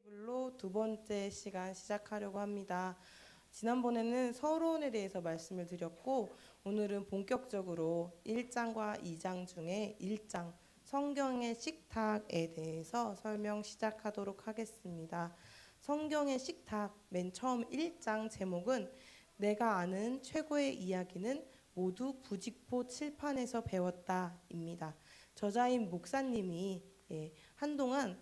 바이블로 두 번째 시간 시작하려고 합니다. 지난번에는 서론에 대해서 말씀을 드렸고 오늘은 본격적으로 1장과 2장 중에 1장 성경의 식탁에 대해서 설명 시작하도록 하겠습니다. 성경의 식탁 맨 처음 1장 제목은 내가 아는 최고의 이야기는 모두 부직포 칠판에서 배웠다입니다. 저자인 목사님이 한동안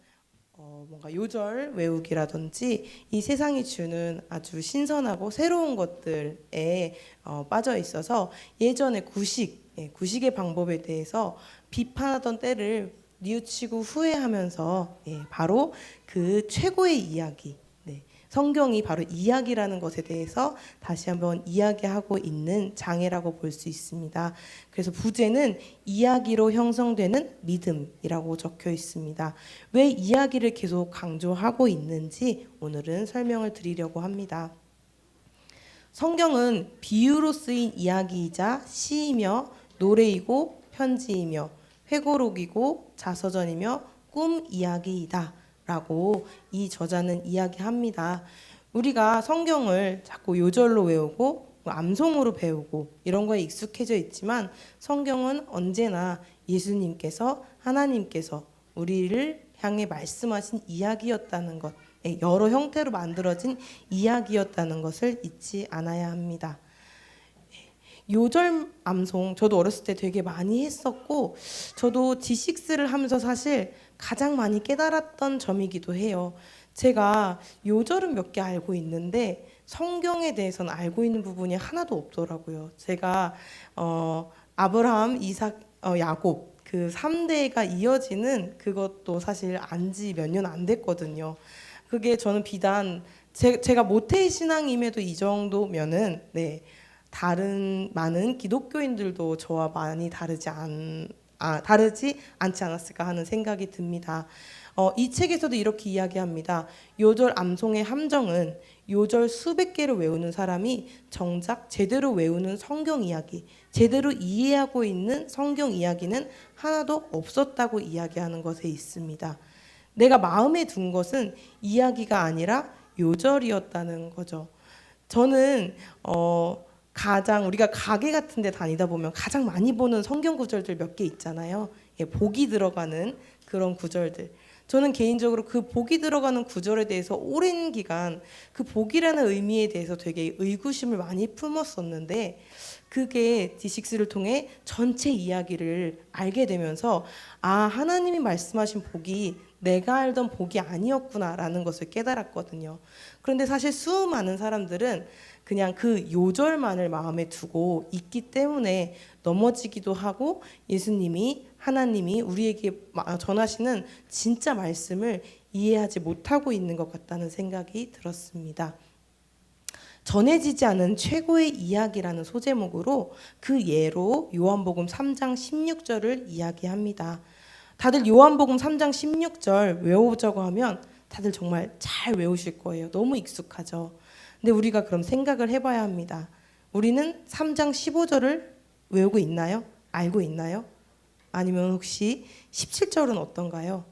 뭔가 요절 외우기라든지 이 세상이 주는 아주 신선하고 새로운 것들에 빠져 있어서 예전에 구식의 방법에 대해서 비판하던 때를 뉘우치고 후회하면서 바로 그 최고의 이야기, 성경이 바로 이야기라는 것에 대해서 다시 한번 이야기하고 있는 장애라고 볼 수 있습니다. 그래서 부제는 이야기로 형성되는 믿음이라고 적혀 있습니다. 왜 이야기를 계속 강조하고 있는지 오늘은 설명을 드리려고 합니다. 성경은 비유로 쓰인 이야기이자 시이며 노래이고 편지이며 회고록이고 자서전이며 꿈 이야기이다 라고 이 저자는 이야기합니다. 우리가 성경을 자꾸 요절로 외우고 암송으로 배우고 이런 거에 익숙해져 있지만 성경은 언제나 예수님께서 하나님께서 우리를 향해 말씀하신 이야기였다는 것, 여러 형태로 만들어진 이야기였다는 것을 잊지 않아야 합니다. 요절 암송 저도 어렸을 때 되게 많이 했었고 저도 D6를 하면서 사실 가장 많이 깨달았던 점이기도 해요. 제가 요절은 몇 개 알고 있는데 성경에 대해서는 알고 있는 부분이 하나도 없더라고요. 제가 아브라함, 이삭, 야곱 그 3대가 이어지는 그것도 사실 안지 몇 년 안 됐거든요. 그게 저는 비단 제가 모태 신앙임에도 이 정도면은 다른 많은 기독교인들도 저와 많이 다르지 않지 않았을까 하는 생각이 듭니다. 이 책에서도 이렇게 이야기합니다. 요절 암송의 함정은 요절 수백 개를 외우는 사람이 정작 제대로 외우는 성경 이야기, 제대로 이해하고 있는 성경 이야기는 하나도 없었다고 이야기하는 것에 있습니다. 내가 마음에 둔 것은 이야기가 아니라 요절이었다는 거죠. 저는 가장 우리가 가게 같은 데 다니다 보면 가장 많이 보는 성경 구절들 몇 개 있잖아요. 복이 들어가는 그런 구절들. 저는 개인적으로 그 복이 들어가는 구절에 대해서 오랜 기간 그 복이라는 의미에 대해서 되게 의구심을 많이 품었었는데 그게 D6를 통해 전체 이야기를 알게 되면서 하나님이 말씀하신 복이 내가 알던 복이 아니었구나라는 것을 깨달았거든요. 그런데 사실 수많은 사람들은 그냥 그 요절만을 마음에 두고 있기 때문에 넘어지기도 하고 예수님이 하나님이 우리에게 전하시는 진짜 말씀을 이해하지 못하고 있는 것 같다는 생각이 들었습니다. 전해지지 않은 최고의 이야기라는 소제목으로 그 예로 요한복음 3장 16절을 이야기합니다. 다들 요한복음 3장 16절 외워보자고 하면 다들 정말 잘 외우실 거예요. 너무 익숙하죠. 근데 우리가 그럼 생각을 해봐야 합니다. 우리는 3장 15절을 외우고 있나요? 알고 있나요? 아니면 혹시 17절은 어떤가요?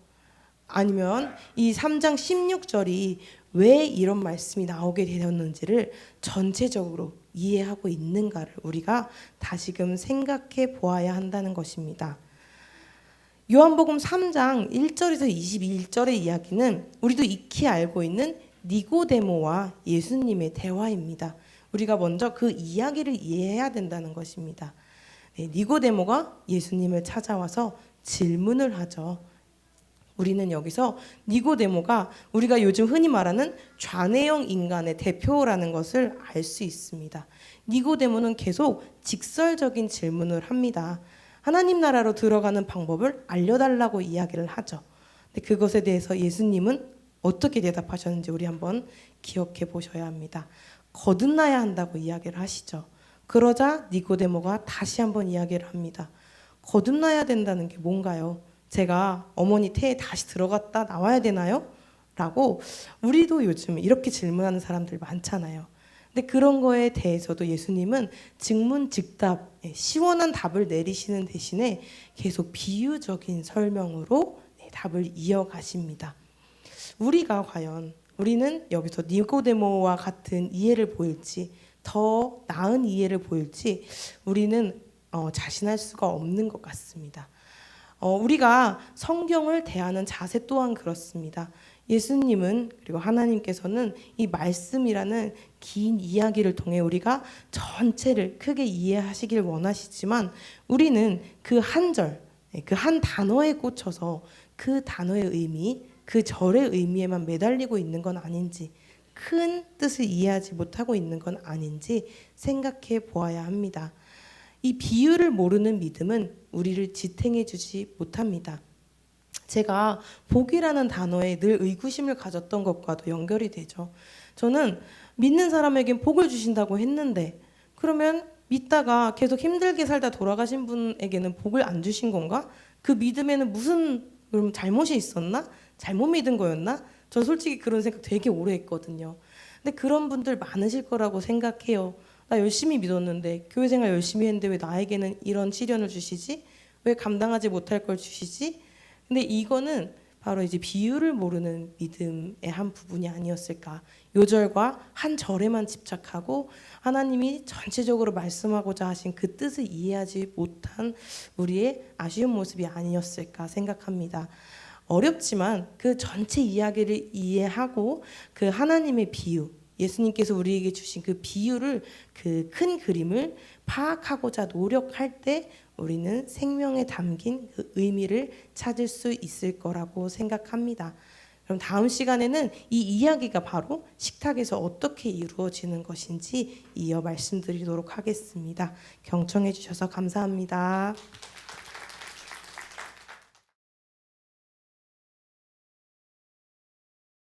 아니면 이 3장 16절이 왜 이런 말씀이 나오게 되었는지를 전체적으로 이해하고 있는가를 우리가 다시금 생각해 보아야 한다는 것입니다. 요한복음 3장 1절에서 22절의 이야기는 우리도 익히 알고 있는 니고데모와 예수님의 대화입니다. 우리가 먼저 그 이야기를 이해해야 된다는 것입니다. 니고데모가 예수님을 찾아와서 질문을 하죠. 우리는 여기서 니고데모가 우리가 요즘 흔히 말하는 좌뇌형 인간의 대표라는 것을 알 수 있습니다. 니고데모는 계속 직설적인 질문을 합니다. 하나님 나라로 들어가는 방법을 알려달라고 이야기를 하죠. 근데 그것에 대해서 예수님은 어떻게 대답하셨는지 우리 한번 기억해 보셔야 합니다. 거듭나야 한다고 이야기를 하시죠. 그러자 니고데모가 다시 한번 이야기를 합니다. 거듭나야 된다는 게 뭔가요? 제가 어머니 태에 다시 들어갔다 나와야 되나요? 라고 우리도 요즘 이렇게 질문하는 사람들 많잖아요. 근데 그런 거에 대해서도 예수님은 즉문즉답, 시원한 답을 내리시는 대신에 계속 비유적인 설명으로 답을 이어가십니다. 우리가 과연 우리는 여기서 니고데모와 같은 이해를 보일지 더 나은 이해를 보일지 우리는 자신할 수가 없는 것 같습니다. 우리가 성경을 대하는 자세 또한 그렇습니다. 예수님은 그리고 하나님께서는 이 말씀이라는 긴 이야기를 통해 우리가 전체를 크게 이해하시길 원하시지만 우리는 그 한 절, 그 한 단어에 꽂혀서 그 단어의 의미, 그 절의 의미에만 매달리고 있는 건 아닌지, 큰 뜻을 이해하지 못하고 있는 건 아닌지 생각해 보아야 합니다. 이 비유를 모르는 믿음은 우리를 지탱해 주지 못합니다. 제가 복이라는 단어에 늘 의구심을 가졌던 것과도 연결이 되죠. 저는 믿는 사람에겐 복을 주신다고 했는데 그러면 믿다가 계속 힘들게 살다 돌아가신 분에게는 복을 안 주신 건가? 그 믿음에는 무슨 그럼 잘못이 있었나? 잘못 믿은 거였나? 전 솔직히 그런 생각 되게 오래 했거든요. 근데 그런 분들 많으실 거라고 생각해요. 나 열심히 믿었는데 교회 생활 열심히 했는데 왜 나에게는 이런 시련을 주시지? 왜 감당하지 못할 걸 주시지? 근데 이거는 바로 이제 비유를 모르는 믿음의 한 부분이 아니었을까. 요절과 한 절에만 집착하고 하나님이 전체적으로 말씀하고자 하신 그 뜻을 이해하지 못한 우리의 아쉬운 모습이 아니었을까 생각합니다. 어렵지만 그 전체 이야기를 이해하고 그 하나님의 비유, 예수님께서 우리에게 주신 그 비유를 그 큰 그림을 파악하고자 노력할 때 우리는 생명에 담긴 그 의미를 찾을 수 있을 거라고 생각합니다. 그럼 다음 시간에는 이 이야기가 바로 식탁에서 어떻게 이루어지는 것인지 이어 말씀드리도록 하겠습니다. 경청해 주셔서 감사합니다.